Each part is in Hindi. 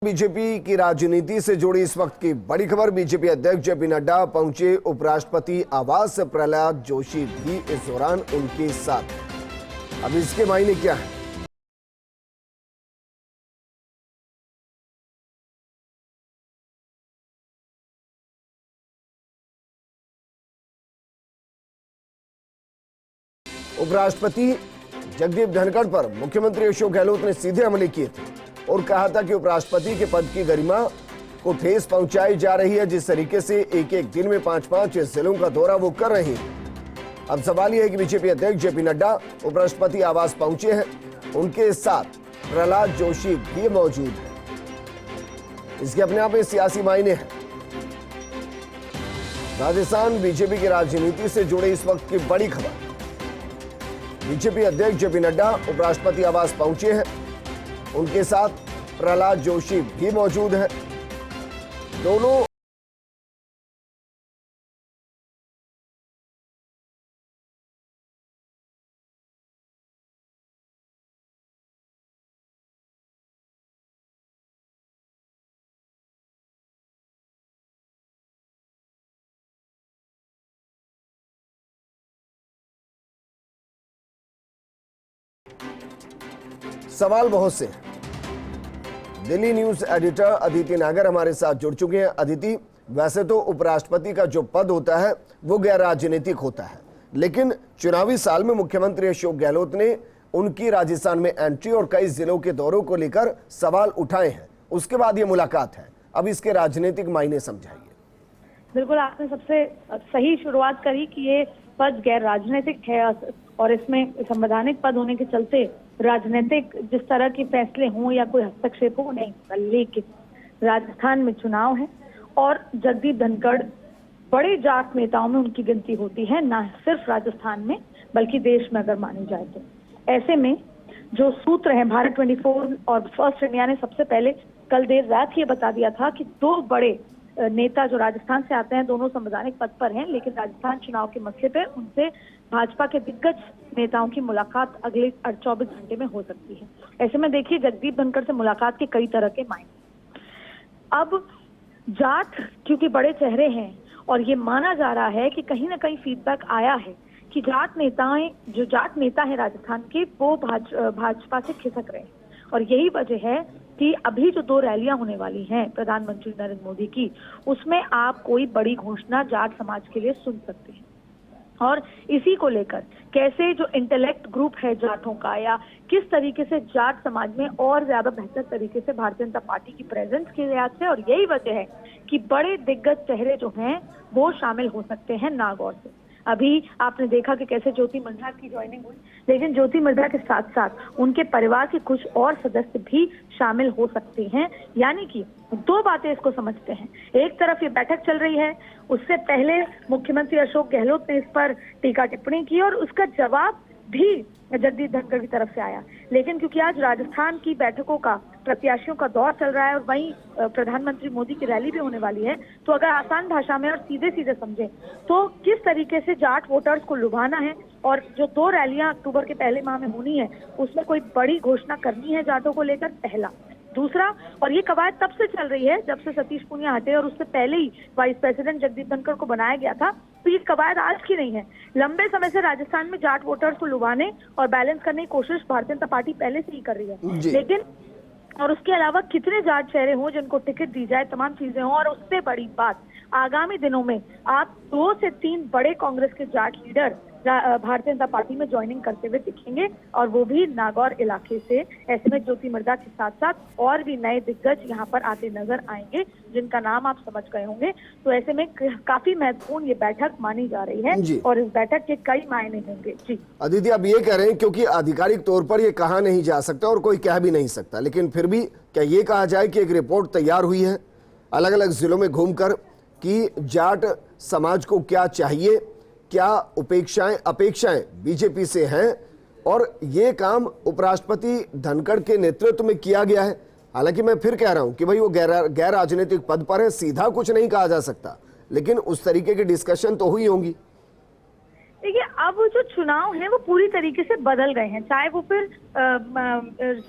बीजेपी की राजनीति से जुड़ी इस वक्त की बड़ी खबर। बीजेपी अध्यक्ष जेपी नड्डा पहुंचे उपराष्ट्रपति आवास। प्रहलाद जोशी भी इस दौरान उनके साथ। अब इसके मायने क्या है? उपराष्ट्रपति जगदीप धनखड़ पर मुख्यमंत्री अशोक गहलोत ने सीधे हमले किए थे और कहा था कि उपराष्ट्रपति के पद की गरिमा को ठेस पहुंचाई जा रही है। जिस तरीके से एक एक दिन में 5-5 जिलों का दौरा वो कर रही है। अब सवाल यह है कि बीजेपी अध्यक्ष जेपी नड्डा उपराष्ट्रपति आवास पहुंचे हैं, उनके साथ प्रहलाद जोशी भी मौजूद है। इसके अपने आप में सियासी मायने हैं। राजस्थान बीजेपी की राजनीति से जुड़े इस वक्त की बड़ी खबर। बीजेपी अध्यक्ष जेपी नड्डा उपराष्ट्रपति आवास पहुंचे हैं, उनके साथ प्रहलाद जोशी भी मौजूद हैं। दोनों सवाल बहुत से हैं। दिल्ली न्यूज एडिटर अदिति नागर हमारे साथ जुड़ चुके हैं। अदिति, वैसे तो उपराष्ट्रपति का जो पद होता है वो गैर राजनीतिक होता है, लेकिन चुनावी साल में मुख्यमंत्री अशोक गहलोत ने उनकी राजस्थान में एंट्री और कई जिलों के दौरों को लेकर सवाल उठाए हैं। उसके बाद ये मुलाकात है। अब इसके राजनीतिक मायने समझाइए। बिल्कुल, आपने सबसे सही शुरुआत करी कि ये पद गैर राजनीतिक है और इसमें संवैधानिक पद होने के चलते राजनीतिक जिस तरह के फैसले हों या कोई हस्तक्षेप हो नहीं, लेकिन राजस्थान में चुनाव है और जगदीप धनखड़ बड़े जाट नेताओं में उनकी गिनती होती है, ना सिर्फ राजस्थान में बल्कि देश में अगर मानी जाए तो। ऐसे में जो सूत्र है, भारत 24 और फर्स्ट इंडिया ने सबसे पहले कल देर रात ये बता दिया था कि दो बड़े नेता जो राजस्थान से आते हैं दोनों संवैधानिक पद पर हैं, लेकिन राजस्थान चुनाव के मसले पे उनसे भाजपा के दिग्गज नेताओं की मुलाकात अगले 24 घंटे में हो सकती है। ऐसे में देखिए, जगदीप धनखड़ से मुलाकात के कई तरह के मायने। अब जाट क्योंकि बड़े चेहरे हैं और ये माना जा रहा है कि कहीं ना कहीं फीडबैक आया है कि जाट नेता है राजस्थान के, वो भाजपा से खिसक रहे हैं और यही वजह है कि अभी जो 2 रैलियां होने वाली हैं प्रधानमंत्री नरेंद्र मोदी की, उसमें आप कोई बड़ी घोषणा जाट समाज के लिए सुन सकते हैं। और इसी को लेकर कैसे जो इंटेलेक्ट ग्रुप है जाटों का, या किस तरीके से जाट समाज में और ज्यादा बेहतर तरीके से भारतीय जनता पार्टी की प्रेजेंस की लिहाज से, और यही वजह है कि बड़े दिग्गज चेहरे जो हैं वो शामिल हो सकते हैं नागौर से। अभी आपने देखा कि कैसे ज्योति मिर्धा की ज्वाइनिंग हुई, लेकिन ज्योति मिर्धा के साथ साथ उनके परिवार के कुछ और सदस्य भी शामिल हो सकते हैं। यानी कि 2 बातें इसको समझते हैं। एक तरफ ये बैठक चल रही है, उससे पहले मुख्यमंत्री अशोक गहलोत ने इस पर टीका टिप्पणी की और उसका जवाब भी जगदीप धनखड़ की तरफ से आया। लेकिन क्योंकि आज राजस्थान की बैठकों का, प्रत्याशियों का दौर चल रहा है और वहीं प्रधानमंत्री मोदी की रैली भी होने वाली है, तो अगर आसान भाषा में और सीधे सीधे समझे तो किस तरीके से जाट वोटर्स को लुभाना है और जो 2 रैलियां अक्टूबर के पहले माह में होनी है उसमें कोई बड़ी घोषणा करनी है जाटों को लेकर, पहला। दूसरा, और ये कवायद तब से चल रही है जब से सतीश पूनिया हटे और उससे पहले ही वाइस प्रेसिडेंट जगदीप धनखड़ को बनाया गया था, तो ये कवायद आज की नहीं है। लंबे समय से राजस्थान में जाट वोटर्स को लुभाने और बैलेंस करने की कोशिश भारतीय जनता पार्टी पहले से ही कर रही है। लेकिन और उसके अलावा कितने जाट चेहरे हों जिनको टिकट दी जाए, तमाम चीजें हों, और उससे बड़ी बात, आगामी दिनों में आप 2 से 3 बड़े कांग्रेस के जाट लीडर भारतीय जनता पार्टी में ज्वाइनिंग करते हुए दिखेंगे और वो भी नागौर इलाके से। ऐसे में ज्योति मिर्धा के साथ साथ और भी नए दिग्गज यहाँ पर आते नजर आएंगे जिनका नाम आप समझ गए होंगे। तो ऐसे में काफी महत्वपूर्ण ये बैठक मानी जा रही है और इस बैठक के कई मायने होंगे। जी अदिति, आप ये कह रहे हैं क्योंकि आधिकारिक तौर पर ये कहा नहीं जा सकता और कोई कह भी नहीं सकता, लेकिन फिर भी क्या ये कहा जाए कि एक रिपोर्ट तैयार हुई है अलग अलग जिलों में घूमकर कि जाट समाज को क्या चाहिए, क्या अपेक्षाएं बीजेपी से हैं, और ये काम उपराष्ट्रपति धनखड़ के नेतृत्व में किया गया है। हालांकि मैं फिर कह रहा हूं कि भाई वो गैर राजनीतिक पद पर है, सीधा कुछ नहीं कहा जा सकता, लेकिन उस तरीके की डिस्कशन तो हुई होंगी। देखिए, अब जो चुनाव है वो पूरी तरीके से बदल गए हैं, चाहे वो फिर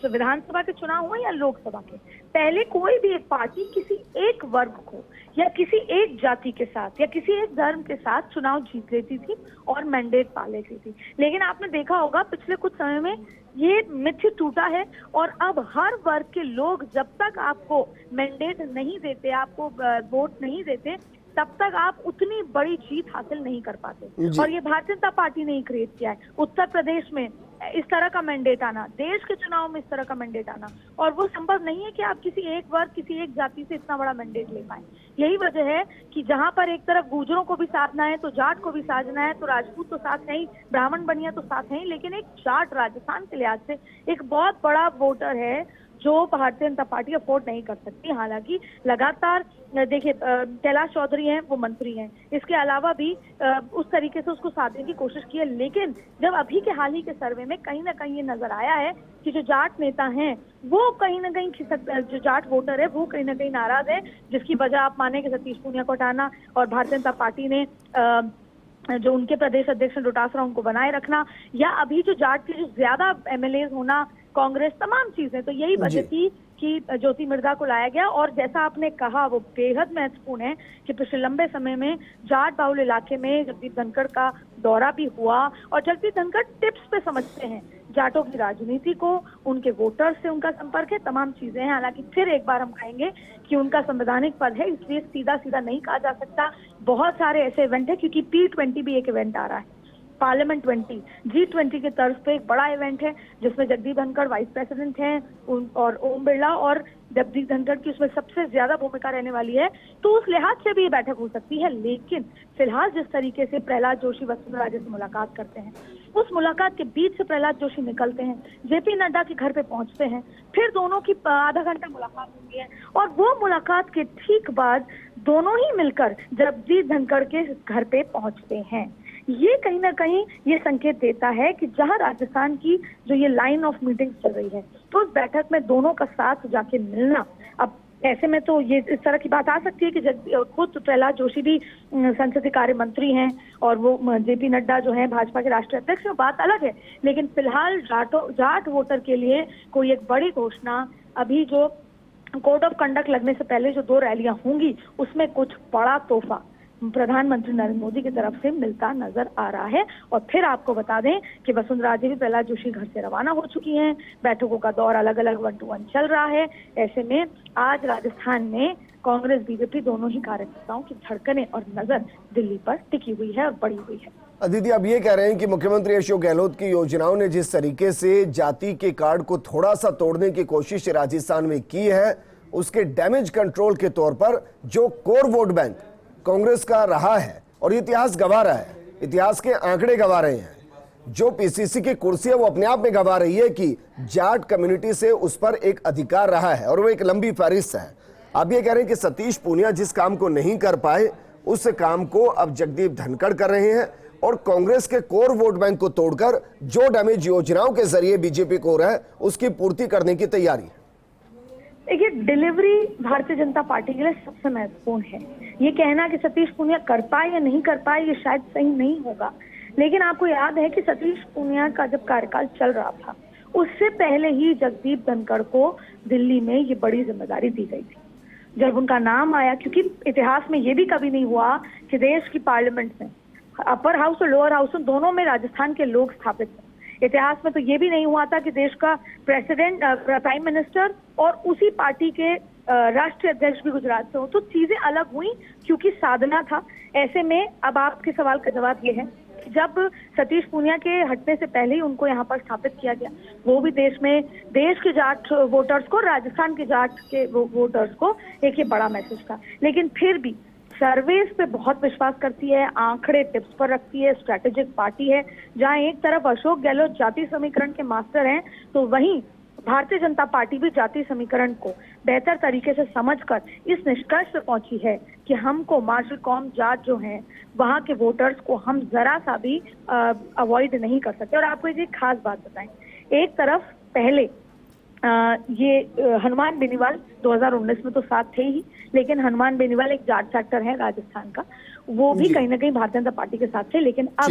विधानसभा के चुनाव हुए या लोकसभा के। पहले कोई भी एक पार्टी किसी एक वर्ग को या किसी एक जाति के साथ या किसी एक धर्म के साथ चुनाव जीत लेती थी और मैंडेट पा लेती थी। लेकिन आपने देखा होगा पिछले कुछ समय में ये मिथ टूटा है और अब हर वर्ग के लोग जब तक आपको मैंडेट नहीं देते, आपको वोट नहीं देते, तब तक आप उतनी बड़ी जीत हासिल नहीं कर पाते। और ये भारतीय जनता पार्टी ने ही क्रिएट किया है। उत्तर प्रदेश में इस तरह का मैंडेट आना, देश के चुनाव में इस तरह का मैंडेट आना, और वो संभव नहीं है कि आप किसी एक वर्ग, किसी एक जाति से इतना बड़ा मैंडेट ले पाए। यही वजह है कि जहां पर एक तरफ गुर्जरों को भी साधना है तो जाट को भी साधना है, तो राजपूत तो साथ है ही, ब्राह्मण बनिया तो साथ है ही, लेकिन एक जाट राजस्थान के लिहाज से एक बहुत बड़ा वोटर है जो भारतीय जनता पार्टी अफोर्ड नहीं कर सकती। हालांकि लगातार देखिए कैलाश चौधरी हैं, वो मंत्री हैं, इसके अलावा भी उस तरीके से उसको साधने की कोशिश की है, लेकिन जब अभी के हाल ही के सर्वे में कहीं ना कहीं ये नजर आया है कि जो जाट नेता हैं वो कहीं ना कहीं जो जाट वोटर है वो कहीं ना कहीं नाराज है, जिसकी वजह आप माने कि सतीश पूनिया को हटाना और भारतीय जनता पार्टी ने जो उनके प्रदेश अध्यक्ष डोटासरा उनको बनाए रखना, या अभी जो जाट के जो ज्यादा एमएलए होना, कांग्रेस, तमाम चीजें, तो यही वजह थी कि ज्योति मिर्धा को लाया गया। और जैसा आपने कहा वो बेहद महत्वपूर्ण है कि पिछले लंबे समय में जाट बाहुल इलाके में जगदीप धनखड़ का दौरा भी हुआ और जगदीप धनखड़ टिप्स पे समझते हैं जाटों की राजनीति को, उनके वोटर्स से उनका संपर्क है, तमाम चीजें हैं। हालांकि फिर एक बार हम कहेंगे कि उनका संवैधानिक पद है, इसलिए सीधा सीधा नहीं कहा जा सकता। बहुत सारे ऐसे इवेंट है, क्योंकि P20 भी एक इवेंट आ रहा है, पार्लियामेंट 20, G20 के तर्ज पे एक बड़ा इवेंट है जिसमें जगदीप धनखड़ वाइस प्रेसिडेंट हैं और ओम बिरला, और जगदीप धनखड़ की उसमें सबसे ज्यादा भूमिका रहने वाली है, तो उस लिहाज से भी ये बैठक हो सकती है। लेकिन फिलहाल जिस तरीके से प्रहलाद जोशी वसुंधरा राजे से मुलाकात करते हैं, उस मुलाकात के बीच से प्रहलाद जोशी निकलते हैं, जेपी नड्डा के घर पे पहुंचते हैं, फिर दोनों की आधा घंटा मुलाकात होती है और वो मुलाकात के ठीक बाद दोनों ही मिलकर जगदीप धनखड़ के घर पे पहुंचते हैं। ये कहीं ना कहीं ये संकेत देता है कि जहां राजस्थान की जो ये लाइन ऑफ मीटिंग चल रही है, तो उस बैठक में दोनों का साथ जाके मिलना, अब ऐसे में तो ये इस तरह की बात आ सकती है कि खुद प्रहलाद जोशी भी संसदीय कार्य मंत्री हैं और वो जेपी नड्डा जो है भाजपा के राष्ट्रीय अध्यक्ष हैं, बात अलग है। लेकिन फिलहाल जाट वोटर के लिए कोई एक बड़ी घोषणा, अभी जो कोड ऑफ कंडक्ट लगने से पहले जो 2 रैलियां होंगी उसमें कुछ बड़ा तोहफा प्रधानमंत्री नरेंद्र मोदी की तरफ से मिलता नजर आ रहा है। और फिर आपको बता दें कि वसुंधरा राजे भी प्रहलाद जोशी घर से रवाना हो चुकी हैं, बैठकों का दौर अलग अलग 1-to-1 चल रहा है। ऐसे में आज राजस्थान में कांग्रेस बीजेपी दोनों ही कार्यकर्ताओं की धड़कनें और नजर दिल्ली पर टिकी हुई है और बढ़ी हुई है। अदिति, अब ये कह रहे हैं कि मुख्यमंत्री अशोक गहलोत की योजनाओं ने जिस तरीके से जाति के कार्ड को थोड़ा सा तोड़ने की कोशिश राजस्थान में की है, उसके डैमेज कंट्रोल के तौर पर जो कोर वोट बैंक कांग्रेस का रहा है, और इतिहास गवा रहा है, इतिहास के आंकड़े गवा रहे हैं, जो पीसीसी की कुर्सी है वो अपने आप में गवा रही है कि जाट कम्युनिटी से उस पर एक अधिकार रहा है और वो एक लंबी फहरिस्त है। आप ये कह रहे हैं कि सतीश पूनिया जिस काम को नहीं कर पाए उस काम को अब जगदीप धनखड़ कर रहे हैं और कांग्रेस के कोर वोट बैंक को तोड़कर जो डैमेज योजनाओं के जरिए बीजेपी को हो रहा है उसकी पूर्ति करने की तैयारी। देखिए, डिलीवरी भारतीय जनता पार्टी के लिए सबसे महत्वपूर्ण है। ये कहना कि सतीश पूनिया कर पाए या नहीं कर पाए ये शायद सही नहीं होगा, लेकिन आपको याद है कि सतीश पूनिया का जब कार्यकाल चल रहा था उससे पहले ही जगदीप धनखड़ को दिल्ली में ये बड़ी जिम्मेदारी दी गई थी। जब उनका नाम आया, क्योंकि इतिहास में ये भी कभी नहीं हुआ कि देश की पार्लियामेंट में अपर हाउस और लोअर हाउस दोनों में राजस्थान के लोग स्थापित हैं। इतिहास में तो ये भी नहीं हुआ था कि देश का प्रेसिडेंट, प्राइम मिनिस्टर और उसी पार्टी के राष्ट्रीय अध्यक्ष भी गुजरात से हो। तो चीजें अलग हुई क्योंकि साधना था। ऐसे में अब आपके सवाल का जवाब ये है कि जब सतीश पूनिया के हटने से पहले ही उनको यहाँ पर स्थापित किया गया, वो भी देश के जाट वोटर्स को, राजस्थान के जाट के वोटर्स को एक ये बड़ा मैसेज था। लेकिन फिर भी सर्वेस पे बहुत विश्वास करती है, आंकड़े टिप्स पर रखती है, स्ट्रेटेजिक पार्टी है। जहां एक तरफ अशोक गहलोत जाति समीकरण के मास्टर हैं, तो वहीं भारतीय जनता पार्टी भी जाति समीकरण को बेहतर तरीके से समझकर इस निष्कर्ष पे पहुंची है कि हमको मार्शल कॉम जाट जो हैं वहां के वोटर्स को हम जरा सा भी अवॉइड नहीं कर सकते। और आपको एक खास बात बताएं, एक तरफ पहले ये हनुमान बेनीवाल 2019 में तो साथ थे ही, लेकिन हनुमान बेनीवाल एक जाट सेक्टर है राजस्थान का, वो भी कहीं ना कहीं भारतीय जनता पार्टी के साथ थे। लेकिन अब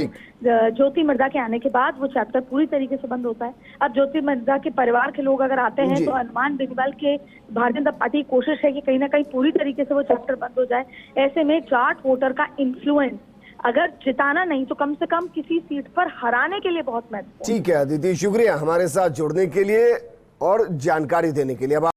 ज्योति मिर्धा के आने के बाद वो चैप्टर पूरी तरीके से बंद होता है। अब ज्योति मिर्धा के परिवार के लोग अगर आते हैं तो हनुमान बेनीवाल के भारतीय जनता पार्टी की कोशिश है कि कहीं ना कहीं पूरी तरीके से वो चैप्टर बंद हो जाए। ऐसे में जाट वोटर का इन्फ्लुएंस अगर जिताना नहीं तो कम से कम किसी सीट पर हराने के लिए बहुत महत्वपूर्ण। ठीक है अदिति, शुक्रिया हमारे साथ जुड़ने के लिए और जानकारी देने के लिए। अब